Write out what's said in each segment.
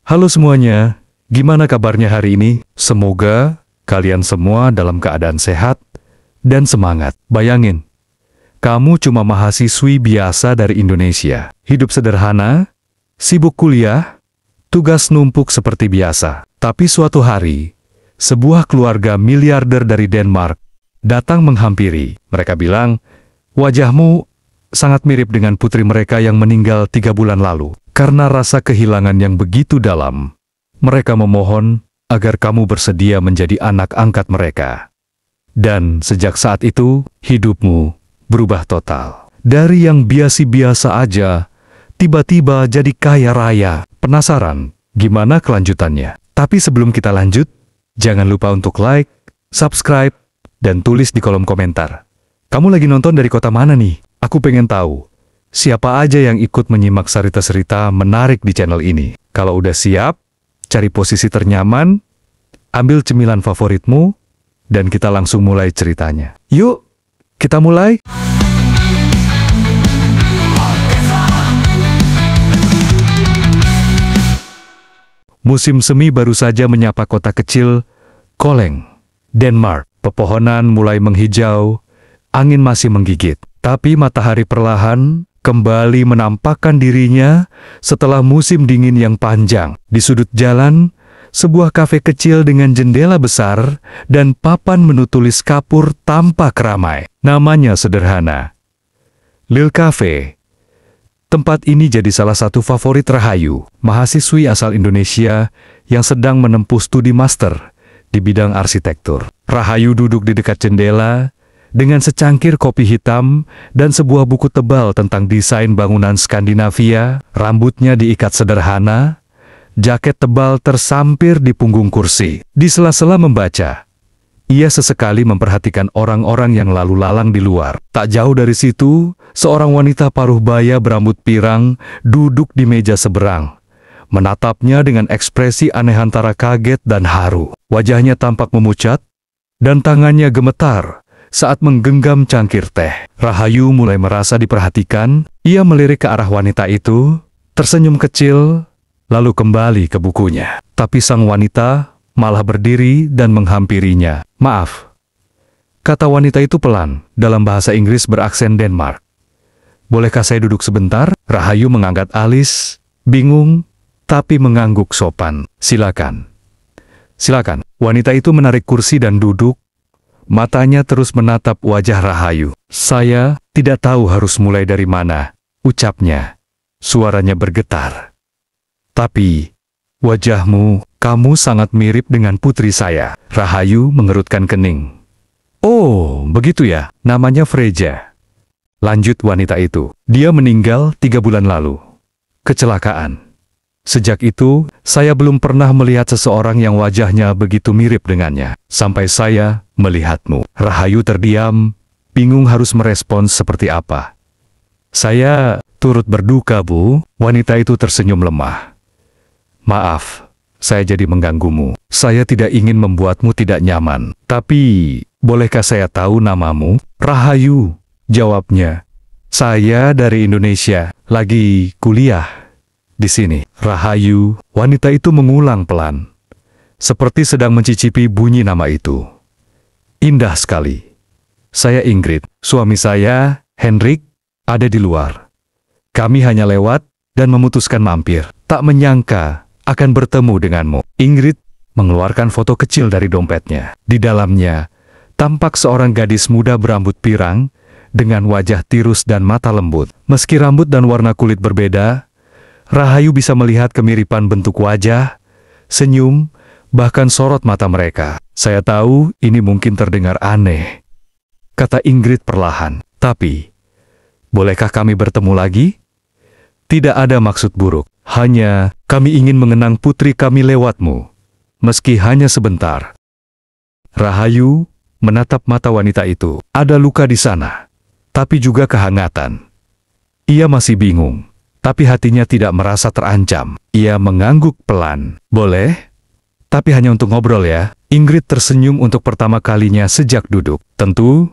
Halo semuanya, gimana kabarnya hari ini? Semoga kalian semua dalam keadaan sehat dan semangat. Bayangin, kamu cuma mahasiswi biasa dari Indonesia. Hidup sederhana, sibuk kuliah, tugas numpuk seperti biasa. Tapi suatu hari, sebuah keluarga miliarder dari Denmark datang menghampiri. Mereka bilang, wajahmu sangat mirip dengan putri mereka yang meninggal 3 bulan lalu. Karena rasa kehilangan yang begitu dalam, mereka memohon agar kamu bersedia menjadi anak angkat mereka. Dan sejak saat itu, hidupmu berubah total. Dari yang biasa-biasa aja, tiba-tiba jadi kaya raya. Penasaran gimana kelanjutannya? Tapi sebelum kita lanjut, jangan lupa untuk like, subscribe, dan tulis di kolom komentar. Kamu lagi nonton dari kota mana nih? Aku pengen tahu. Siapa aja yang ikut menyimak cerita-cerita menarik di channel ini? Kalau udah siap, cari posisi ternyaman, ambil cemilan favoritmu, dan kita langsung mulai ceritanya. Yuk, kita mulai! Musim semi baru saja menyapa kota kecil Kolding, Denmark. Pepohonan mulai menghijau, angin masih menggigit. Tapi matahari perlahan kembali menampakkan dirinya setelah musim dingin yang panjang. Di sudut jalan, sebuah kafe kecil dengan jendela besar dan papan menu tulis kapur tampak ramai. Namanya sederhana, Lille Cafe. Tempat ini jadi salah satu favorit Rahayu, mahasiswi asal Indonesia yang sedang menempuh studi master di bidang arsitektur. Rahayu duduk di dekat jendela dengan secangkir kopi hitam dan sebuah buku tebal tentang desain bangunan Skandinavia. Rambutnya diikat sederhana, jaket tebal tersampir di punggung kursi. Di sela-sela membaca, ia sesekali memperhatikan orang-orang yang lalu lalang di luar. Tak jauh dari situ, seorang wanita paruh baya berambut pirang duduk di meja seberang, menatapnya dengan ekspresi aneh antara kaget dan haru. Wajahnya tampak memucat, dan tangannya gemetar saat menggenggam cangkir teh. Rahayu mulai merasa diperhatikan. Ia melirik ke arah wanita itu, tersenyum kecil, lalu kembali ke bukunya. Tapi sang wanita malah berdiri dan menghampirinya. Maaf, kata wanita itu pelan, dalam bahasa Inggris beraksen Denmark. Bolehkah saya duduk sebentar? Rahayu mengangkat alis, bingung, tapi mengangguk sopan. Silakan. Silakan. Wanita itu menarik kursi dan duduk. Matanya terus menatap wajah Rahayu. Saya tidak tahu harus mulai dari mana, ucapnya. Suaranya bergetar. Tapi, wajahmu, kamu sangat mirip dengan putri saya. Rahayu mengerutkan kening. Oh, begitu ya, namanya Freja. Lanjut wanita itu. Dia meninggal 3 bulan lalu. Kecelakaan. Sejak itu, saya belum pernah melihat seseorang yang wajahnya begitu mirip dengannya. Sampai saya melihatmu. Rahayu terdiam, bingung harus merespons seperti apa. Saya turut berduka, Bu. Wanita itu tersenyum lemah. Maaf, saya jadi mengganggumu. Saya tidak ingin membuatmu tidak nyaman. Tapi, bolehkah saya tahu namamu? Rahayu, jawabnya. Saya dari Indonesia, lagi kuliah di sini. Rahayu, wanita itu mengulang pelan, seperti sedang mencicipi bunyi nama itu. Indah sekali. Saya Ingrid, suami saya, Henrik, ada di luar. Kami hanya lewat dan memutuskan mampir. Tak menyangka akan bertemu denganmu. Ingrid mengeluarkan foto kecil dari dompetnya. Di dalamnya, tampak seorang gadis muda berambut pirang, dengan wajah tirus dan mata lembut. Meski rambut dan warna kulit berbeda, Rahayu bisa melihat kemiripan bentuk wajah, senyum, bahkan sorot mata mereka. Saya tahu ini mungkin terdengar aneh, kata Ingrid perlahan. Tapi, bolehkah kami bertemu lagi? Tidak ada maksud buruk, hanya kami ingin mengenang putri kami lewatmu, meski hanya sebentar. Rahayu menatap mata wanita itu. Ada luka di sana, tapi juga kehangatan. Ia masih bingung, tapi hatinya tidak merasa terancam. Ia mengangguk pelan. Boleh? Tapi hanya untuk ngobrol ya. Ingrid tersenyum untuk pertama kalinya sejak duduk. Tentu,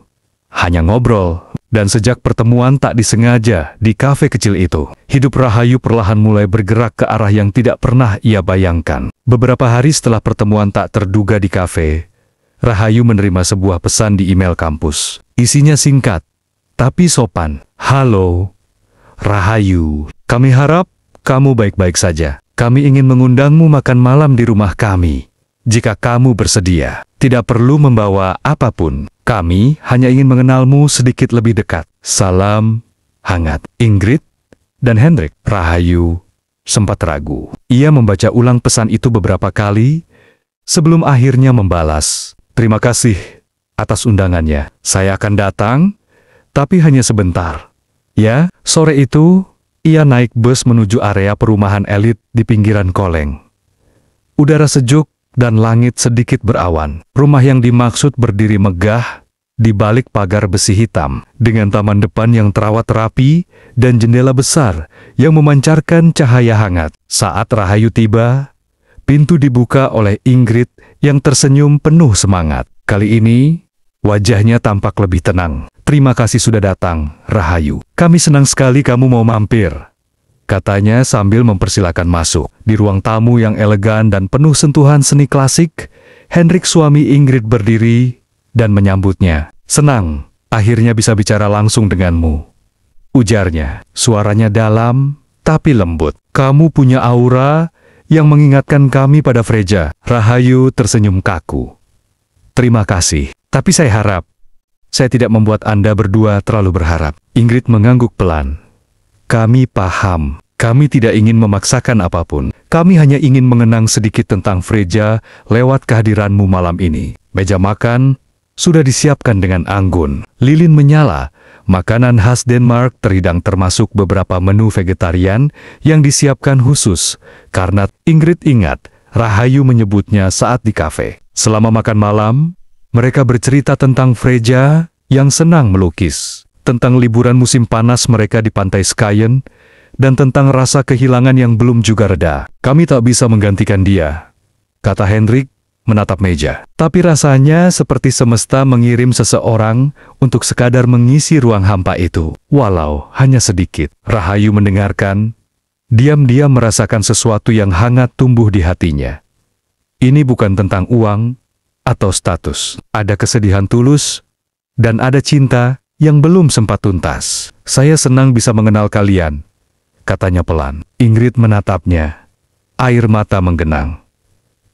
hanya ngobrol. Dan sejak pertemuan tak disengaja di kafe kecil itu, hidup Rahayu perlahan mulai bergerak ke arah yang tidak pernah ia bayangkan. Beberapa hari setelah pertemuan tak terduga di kafe, Rahayu menerima sebuah pesan di email kampus. Isinya singkat, tapi sopan. Halo, Rahayu. Kami harap kamu baik-baik saja. Kami ingin mengundangmu makan malam di rumah kami. Jika kamu bersedia, tidak perlu membawa apapun. Kami hanya ingin mengenalmu sedikit lebih dekat. Salam hangat. Ingrid dan Hendrik. Rahayu sempat ragu. Ia membaca ulang pesan itu beberapa kali sebelum akhirnya membalas. Terima kasih atas undangannya. Saya akan datang, tapi hanya sebentar. Ya, sore itu, ia naik bus menuju area perumahan elit di pinggiran Koleng. Udara sejuk dan langit sedikit berawan. Rumah yang dimaksud berdiri megah di balik pagar besi hitam, dengan taman depan yang terawat rapi dan jendela besar yang memancarkan cahaya hangat. Saat Rahayu tiba, pintu dibuka oleh Ingrid yang tersenyum penuh semangat. Kali ini, wajahnya tampak lebih tenang. Terima kasih sudah datang, Rahayu. Kami senang sekali kamu mau mampir, katanya sambil mempersilakan masuk. Di ruang tamu yang elegan dan penuh sentuhan seni klasik, Hendrik suami Ingrid berdiri dan menyambutnya. Senang, akhirnya bisa bicara langsung denganmu, ujarnya. Suaranya dalam, tapi lembut. Kamu punya aura yang mengingatkan kami pada Freja. Rahayu tersenyum kaku. Terima kasih, tapi saya harap saya tidak membuat Anda berdua terlalu berharap. Ingrid mengangguk pelan. Kami paham. Kami tidak ingin memaksakan apapun. Kami hanya ingin mengenang sedikit tentang Freja lewat kehadiranmu malam ini. Meja makan sudah disiapkan dengan anggun. Lilin menyala. Makanan khas Denmark terhidang termasuk beberapa menu vegetarian yang disiapkan khusus. Karena Ingrid ingat, Rahayu menyebutnya saat di kafe. Selama makan malam, mereka bercerita tentang Freja yang senang melukis, tentang liburan musim panas mereka di pantai Skyen, dan tentang rasa kehilangan yang belum juga reda. Kami tak bisa menggantikan dia, kata Hendrik menatap meja. Tapi rasanya seperti semesta mengirim seseorang untuk sekadar mengisi ruang hampa itu. Walau hanya sedikit, Rahayu mendengarkan, diam-diam merasakan sesuatu yang hangat tumbuh di hatinya. Ini bukan tentang uang atau status. Ada kesedihan tulus, dan ada cinta yang belum sempat tuntas. Saya senang bisa mengenal kalian, katanya pelan. Ingrid menatapnya. Air mata menggenang.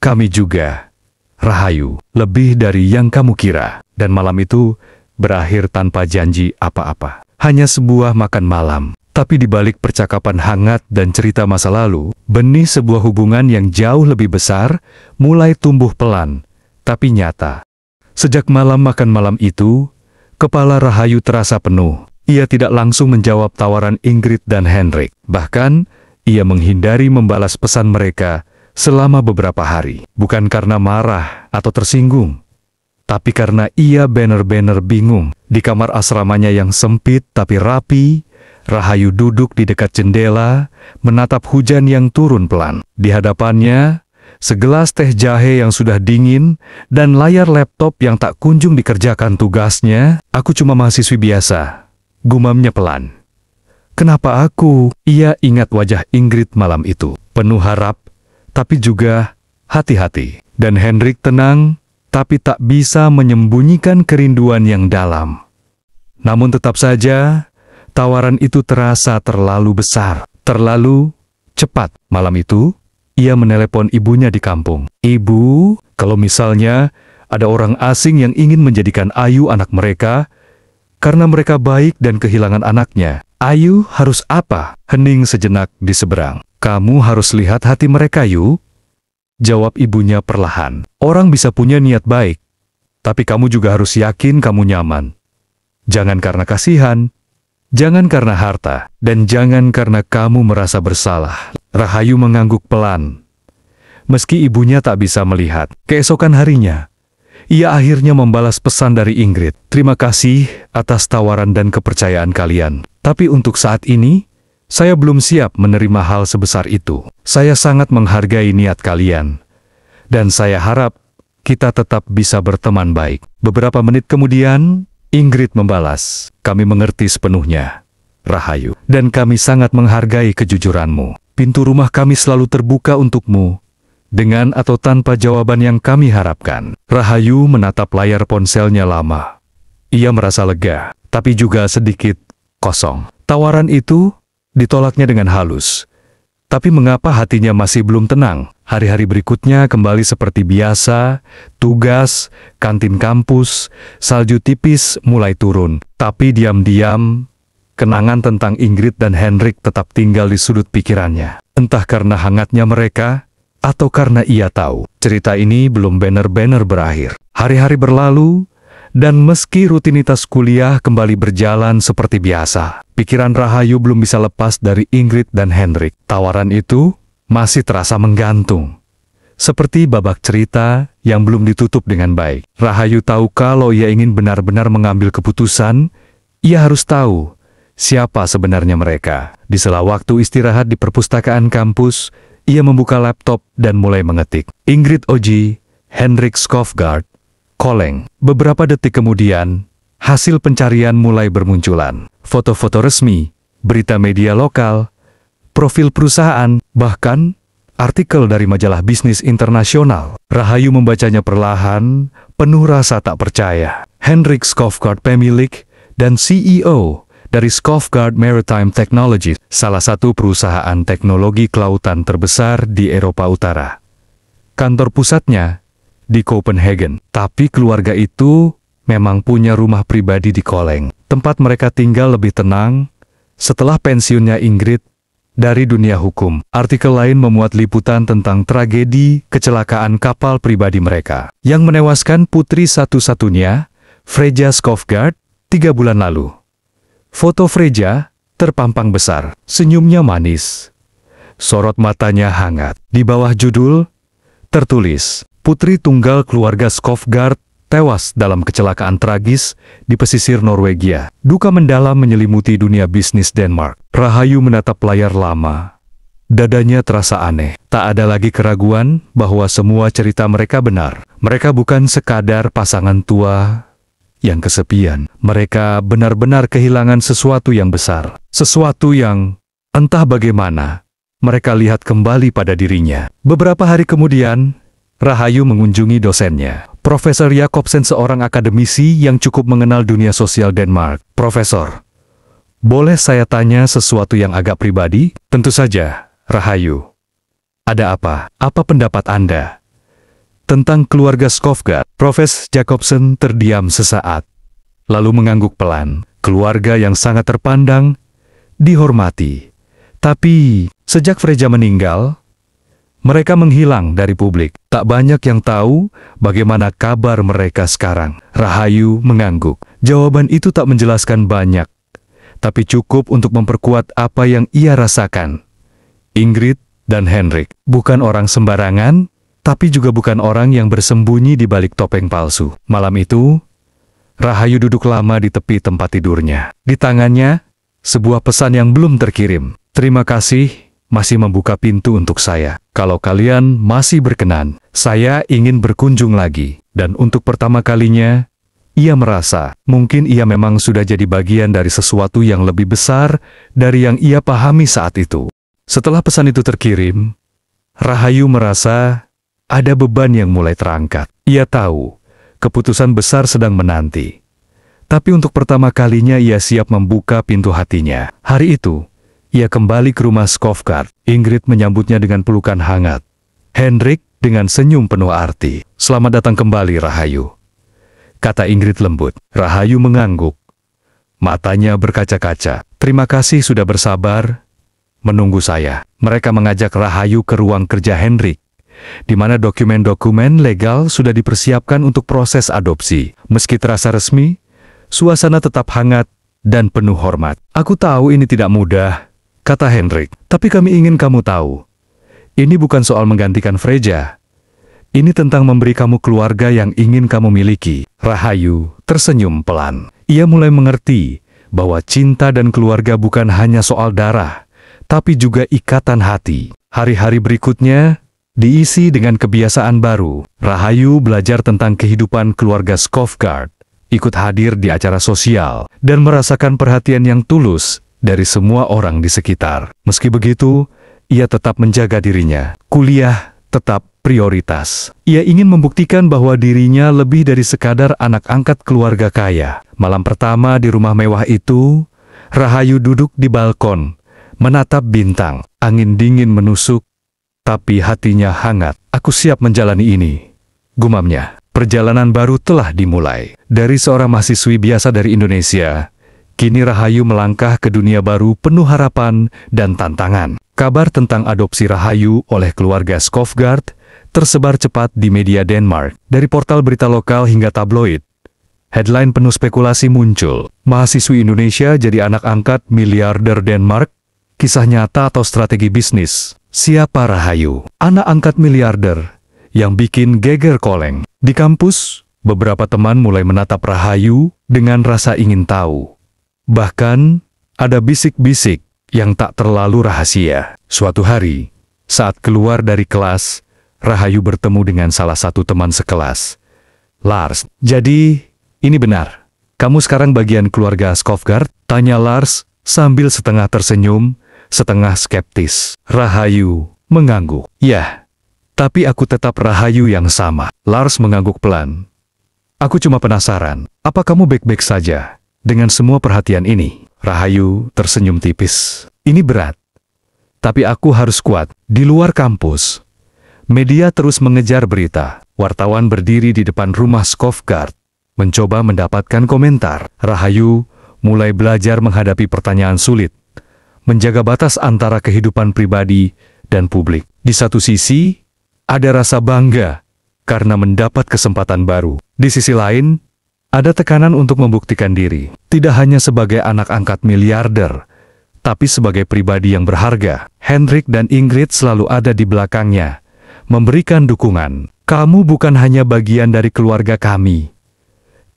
Kami juga, Rahayu, lebih dari yang kamu kira. Dan malam itu berakhir tanpa janji apa-apa. Hanya sebuah makan malam. Tapi di balik percakapan hangat dan cerita masa lalu, benih sebuah hubungan yang jauh lebih besar mulai tumbuh pelan, tapi nyata. Sejak malam makan malam itu, kepala Rahayu terasa penuh. Ia tidak langsung menjawab tawaran Ingrid dan Hendrik. Bahkan, ia menghindari membalas pesan mereka selama beberapa hari. Bukan karena marah atau tersinggung, tapi karena ia benar-benar bingung. Di kamar asramanya yang sempit tapi rapi, Rahayu duduk di dekat jendela, menatap hujan yang turun pelan. Di hadapannya, segelas teh jahe yang sudah dingin, dan layar laptop yang tak kunjung dikerjakan tugasnya. Aku cuma mahasiswi biasa, gumamnya pelan. Kenapa aku? Ia ingat wajah Ingrid malam itu, penuh harap, tapi juga hati-hati. Dan Hendrik tenang, tapi tak bisa menyembunyikan kerinduan yang dalam. Namun tetap saja, tawaran itu terasa terlalu besar, terlalu cepat. Malam itu, ia menelepon ibunya di kampung. Ibu, kalau misalnya ada orang asing yang ingin menjadikan Ayu anak mereka, karena mereka baik dan kehilangan anaknya, Ayu harus apa? Hening sejenak di seberang. Kamu harus lihat hati mereka, Yu, jawab ibunya perlahan. Orang bisa punya niat baik, tapi kamu juga harus yakin kamu nyaman. Jangan karena kasihan, jangan karena harta, dan jangan karena kamu merasa bersalah. Rahayu mengangguk pelan. Meski ibunya tak bisa melihat. Keesokan harinya, ia akhirnya membalas pesan dari Ingrid. Terima kasih atas tawaran dan kepercayaan kalian. Tapi untuk saat ini, saya belum siap menerima hal sebesar itu. Saya sangat menghargai niat kalian. Dan saya harap kita tetap bisa berteman baik. Beberapa menit kemudian, Ingrid membalas, kami mengerti sepenuhnya, Rahayu, dan kami sangat menghargai kejujuranmu. Pintu rumah kami selalu terbuka untukmu, dengan atau tanpa jawaban yang kami harapkan. Rahayu menatap layar ponselnya lama. Ia merasa lega, tapi juga sedikit kosong. Tawaran itu ditolaknya dengan halus. Tapi mengapa hatinya masih belum tenang? Hari-hari berikutnya kembali seperti biasa, tugas, kantin kampus, salju tipis mulai turun. Tapi diam-diam, kenangan tentang Ingrid dan Hendrik tetap tinggal di sudut pikirannya. Entah karena hangatnya mereka, atau karena ia tahu cerita ini belum benar-benar berakhir. Hari-hari berlalu, dan meski rutinitas kuliah kembali berjalan seperti biasa, pikiran Rahayu belum bisa lepas dari Ingrid dan Hendrik. Tawaran itu masih terasa menggantung, seperti babak cerita yang belum ditutup dengan baik. Rahayu tahu kalau ia ingin benar-benar mengambil keputusan, ia harus tahu siapa sebenarnya mereka. Di sela waktu istirahat di perpustakaan kampus, ia membuka laptop dan mulai mengetik. Ingrid Oji, Hendrik Skovgaard, Koleng. Beberapa detik kemudian, hasil pencarian mulai bermunculan. Foto-foto resmi, berita media lokal, profil perusahaan, bahkan artikel dari majalah bisnis internasional. Rahayu membacanya perlahan, penuh rasa tak percaya. Hendrik Skovgaard, pemilik dan CEO dari Skovgaard Maritime Technology, salah satu perusahaan teknologi kelautan terbesar di Eropa Utara. Kantor pusatnya di Copenhagen, tapi keluarga itu memang punya rumah pribadi di Koleng. Tempat mereka tinggal lebih tenang setelah pensiunnya Ingrid dari dunia hukum. Artikel lain memuat liputan tentang tragedi kecelakaan kapal pribadi mereka yang menewaskan putri satu-satunya, Freja Skovgaard, 3 bulan lalu. Foto Freja terpampang besar, senyumnya manis, sorot matanya hangat. Di bawah judul tertulis, putri tunggal keluarga Skovgaard tewas dalam kecelakaan tragis di pesisir Norwegia. Duka mendalam menyelimuti dunia bisnis Denmark. Rahayu menatap layar lama. Dadanya terasa aneh. Tak ada lagi keraguan bahwa semua cerita mereka benar. Mereka bukan sekadar pasangan tua yang kesepian. Mereka benar-benar kehilangan sesuatu yang besar. Sesuatu yang entah bagaimana mereka lihat kembali pada dirinya. Beberapa hari kemudian, Rahayu mengunjungi dosennya, Profesor Jacobsen, seorang akademisi yang cukup mengenal dunia sosial Denmark. Profesor, boleh saya tanya sesuatu yang agak pribadi? Tentu saja, Rahayu. Ada apa? Apa pendapat Anda tentang keluarga Skovgaard? Profesor Jacobsen terdiam sesaat, lalu mengangguk pelan. Keluarga yang sangat terpandang, dihormati. Tapi, sejak Freja meninggal, mereka menghilang dari publik. Tak banyak yang tahu bagaimana kabar mereka sekarang. Rahayu mengangguk. Jawaban itu tak menjelaskan banyak, tapi cukup untuk memperkuat apa yang ia rasakan. Ingrid dan Hendrik bukan orang sembarangan, tapi juga bukan orang yang bersembunyi di balik topeng palsu. Malam itu, Rahayu duduk lama di tepi tempat tidurnya. Di tangannya, sebuah pesan yang belum terkirim. Terima kasih, masih membuka pintu untuk saya. Kalau kalian masih berkenan, saya ingin berkunjung lagi. Dan untuk pertama kalinya, ia merasa mungkin ia memang sudah jadi bagian dari sesuatu yang lebih besar dari yang ia pahami saat itu. Setelah pesan itu terkirim, Rahayu merasa ada beban yang mulai terangkat. Ia tahu keputusan besar sedang menanti. Tapi untuk pertama kalinya ia siap membuka pintu hatinya. Hari itu, ia kembali ke rumah Skovgaard. Ingrid menyambutnya dengan pelukan hangat. Hendrik dengan senyum penuh arti. Selamat datang kembali, Rahayu, kata Ingrid lembut. Rahayu mengangguk. Matanya berkaca-kaca. Terima kasih sudah bersabar menunggu saya. Mereka mengajak Rahayu ke ruang kerja Hendrik, di mana dokumen-dokumen legal sudah dipersiapkan untuk proses adopsi. Meski terasa resmi, suasana tetap hangat dan penuh hormat. Aku tahu ini tidak mudah, kata Hendrik, tapi kami ingin kamu tahu, ini bukan soal menggantikan Freja. Ini tentang memberi kamu keluarga yang ingin kamu miliki. Rahayu tersenyum pelan. Ia mulai mengerti bahwa cinta dan keluarga bukan hanya soal darah, tapi juga ikatan hati. Hari-hari berikutnya diisi dengan kebiasaan baru. Rahayu belajar tentang kehidupan keluarga Skovgaard, ikut hadir di acara sosial, dan merasakan perhatian yang tulus dari semua orang di sekitar. Meski begitu, ia tetap menjaga dirinya. Kuliah tetap prioritas. Ia ingin membuktikan bahwa dirinya lebih dari sekadar anak angkat keluarga kaya. Malam pertama di rumah mewah itu, Rahayu duduk di balkon, menatap bintang. Angin dingin menusuk, tapi hatinya hangat. Aku siap menjalani ini, gumamnya. Perjalanan baru telah dimulai. Dari seorang mahasiswi biasa dari Indonesia, kini Rahayu melangkah ke dunia baru penuh harapan dan tantangan. Kabar tentang adopsi Rahayu oleh keluarga Skovgaard tersebar cepat di media Denmark. Dari portal berita lokal hingga tabloid, headline penuh spekulasi muncul. Mahasiswi Indonesia jadi anak angkat miliarder Denmark. Kisah nyata atau strategi bisnis? Siapa Rahayu? Anak angkat miliarder yang bikin geger Koleng. Di kampus, beberapa teman mulai menatap Rahayu dengan rasa ingin tahu. Bahkan, ada bisik-bisik yang tak terlalu rahasia. Suatu hari, saat keluar dari kelas, Rahayu bertemu dengan salah satu teman sekelas, Lars. "Jadi, ini benar, kamu sekarang bagian keluarga Skovgaard?" tanya Lars sambil setengah tersenyum, setengah skeptis. Rahayu mengangguk. "Ya, tapi aku tetap Rahayu yang sama." Lars mengangguk pelan. "Aku cuma penasaran, apa kamu baik-baik saja dengan semua perhatian ini?" Rahayu tersenyum tipis. "Ini berat, tapi aku harus kuat." Di luar kampus, media terus mengejar berita. Wartawan berdiri di depan rumah Skovgaard, mencoba mendapatkan komentar. Rahayu mulai belajar menghadapi pertanyaan sulit, menjaga batas antara kehidupan pribadi dan publik. Di satu sisi, ada rasa bangga karena mendapat kesempatan baru. Di sisi lain, ada tekanan untuk membuktikan diri, tidak hanya sebagai anak angkat miliarder, tapi sebagai pribadi yang berharga. Hendrik dan Ingrid selalu ada di belakangnya, memberikan dukungan. "Kamu bukan hanya bagian dari keluarga kami,"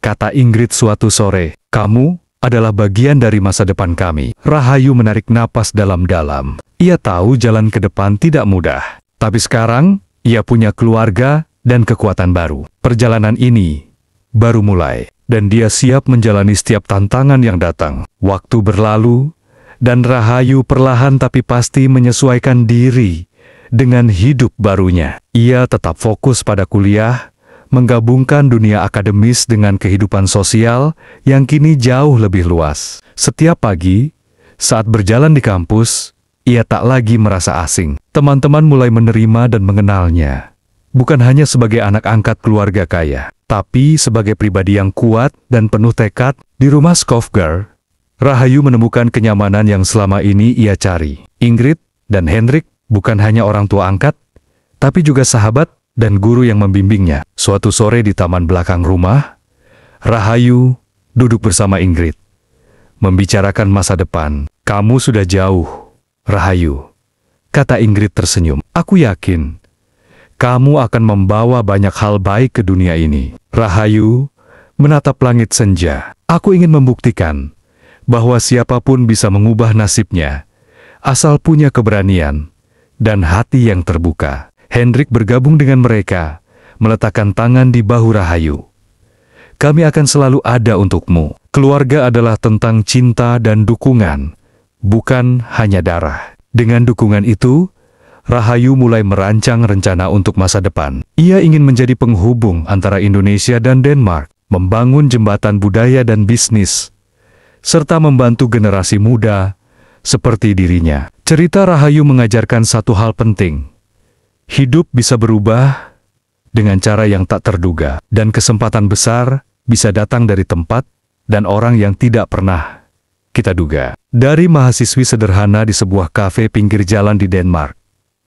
kata Ingrid suatu sore. "Kamu adalah bagian dari masa depan kami." Rahayu menarik napas dalam-dalam. Ia tahu jalan ke depan tidak mudah, tapi sekarang ia punya keluarga dan kekuatan baru. Perjalanan ini baru mulai, dan dia siap menjalani setiap tantangan yang datang. Waktu berlalu, dan Rahayu perlahan tapi pasti menyesuaikan diri dengan hidup barunya. Ia tetap fokus pada kuliah, menggabungkan dunia akademis dengan kehidupan sosial yang kini jauh lebih luas. Setiap pagi, saat berjalan di kampus, ia tak lagi merasa asing. Teman-teman mulai menerima dan mengenalnya, bukan hanya sebagai anak angkat keluarga kaya, tapi sebagai pribadi yang kuat dan penuh tekad. Di rumah Skovgaard, Rahayu menemukan kenyamanan yang selama ini ia cari. Ingrid dan Hendrik bukan hanya orang tua angkat, tapi juga sahabat dan guru yang membimbingnya. Suatu sore di taman belakang rumah, Rahayu duduk bersama Ingrid, membicarakan masa depan. "Kamu sudah jauh, Rahayu," kata Ingrid tersenyum. "Aku yakin kamu akan membawa banyak hal baik ke dunia ini." Rahayu menatap langit senja. "Aku ingin membuktikan bahwa siapapun bisa mengubah nasibnya, asal punya keberanian dan hati yang terbuka." Hendrik bergabung dengan mereka, meletakkan tangan di bahu Rahayu. "Kami akan selalu ada untukmu." Keluarga adalah tentang cinta dan dukungan, bukan hanya darah. Dengan dukungan itu, Rahayu mulai merancang rencana untuk masa depan. Ia ingin menjadi penghubung antara Indonesia dan Denmark, membangun jembatan budaya dan bisnis, serta membantu generasi muda seperti dirinya. Cerita Rahayu mengajarkan satu hal penting. Hidup bisa berubah dengan cara yang tak terduga, dan kesempatan besar bisa datang dari tempat dan orang yang tidak pernah kita duga. Dari mahasiswi sederhana di sebuah kafe pinggir jalan di Denmark,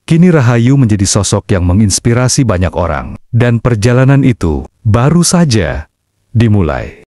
kini Rahayu menjadi sosok yang menginspirasi banyak orang. Dan perjalanan itu baru saja dimulai.